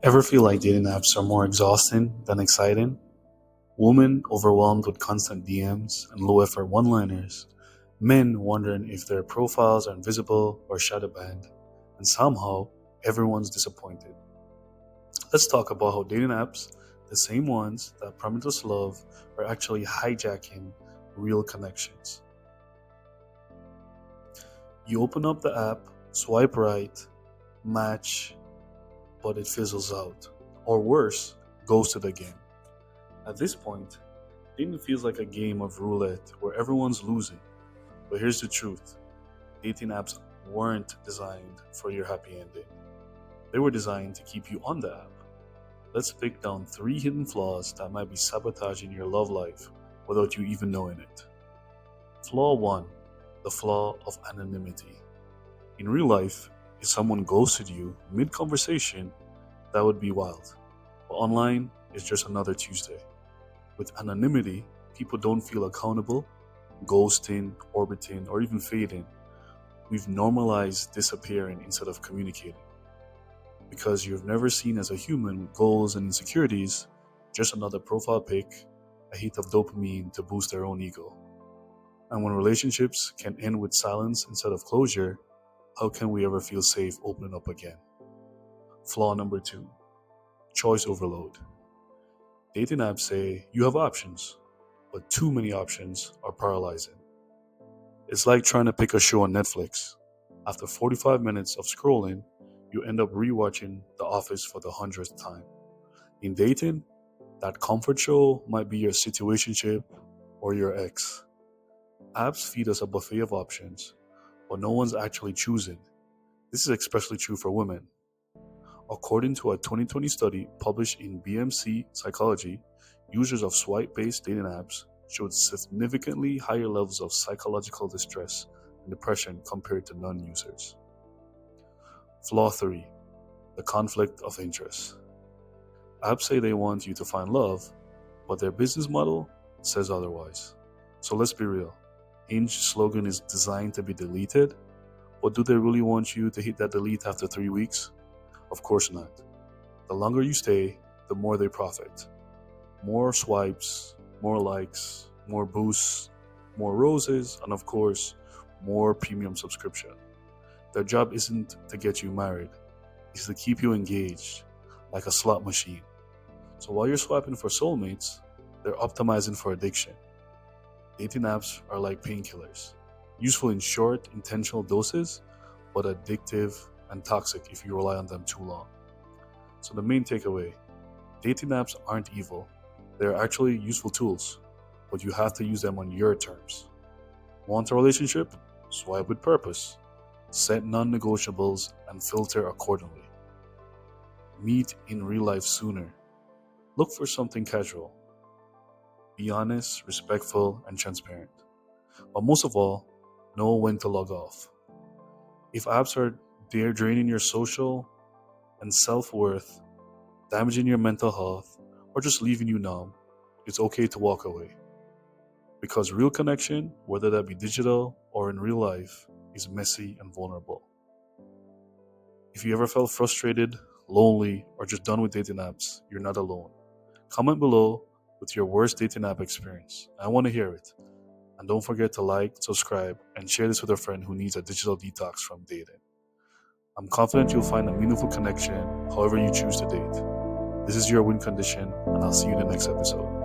Ever feel like dating apps are more exhausting than exciting? Women overwhelmed with constant DMs and low effort one liners, men wondering if their profiles are invisible or shadow banned, and somehow everyone's disappointed. Let's talk about how dating apps, the same ones that promise us love, are actually hijacking real connections. You open up the app, swipe right, match, but it fizzles out. Or worse, ghosted again. At this point, dating feels like a game of roulette where everyone's losing. But here's the truth: dating apps weren't designed for your happy ending, they were designed to keep you on the app. Let's pick down three hidden flaws that might be sabotaging your love life without you even knowing it. Flaw 1: the flaw of anonymity. In real life, if someone ghosted you mid conversation, that would be wild. But online, it's just another Tuesday. With anonymity, people don't feel accountable, ghosting, orbiting, or even fading. We've normalized disappearing instead of communicating. Because you're never seen as a human with goals and insecurities, just another profile pic, a hit of dopamine to boost their own ego. And when relationships can end with silence instead of closure, how can we ever feel safe opening up again? Flaw number 2: choice overload. Dating apps say you have options, but too many options are paralyzing. It's like trying to pick a show on Netflix. After 45 minutes of scrolling, you end up rewatching The Office for the 100th time. In dating, that comfort show might be your situationship or your ex. Apps feed us a buffet of options, but no one's actually choosing. This is especially true for women. According to a 2020 study published in BMC Psychology, users of swipe-based dating apps showed significantly higher levels of psychological distress and depression compared to non-users. Flaw 3: the conflict of interest. Apps say they want you to find love, but their business model says otherwise. So let's be real. Hinge slogan is designed to be deleted, but do they really want you to hit that delete after 3 weeks? Of course not. The longer you stay, the more they profit. More swipes, more likes, more boosts, more roses, and of course, more premium subscription. Their job isn't to get you married, it's to keep you engaged, like a slot machine. So while you're swiping for soulmates, they're optimizing for addiction. Dating apps are like painkillers, useful in short, intentional doses, but addictive and toxic if you rely on them too long. So the main takeaway: dating apps aren't evil. They're actually useful tools, but you have to use them on your terms. Want a relationship? Swipe with purpose. Set non-negotiables and filter accordingly. Meet in real life sooner. Look for something casual. Be honest, respectful, and transparent. But most of all, know when to log off. If apps are there draining your social and self-worth, damaging your mental health, or just leaving you numb, it's okay to walk away. Because real connection, whether that be digital or in real life, is messy and vulnerable. If you ever felt frustrated, lonely, or just done with dating apps, you're not alone. Comment below with your worst dating app experience. I want to hear it. And don't forget to like, subscribe, and share this with a friend who needs a digital detox from dating. I'm confident you'll find a meaningful connection however you choose to date. This is your win condition, and I'll see you in the next episode.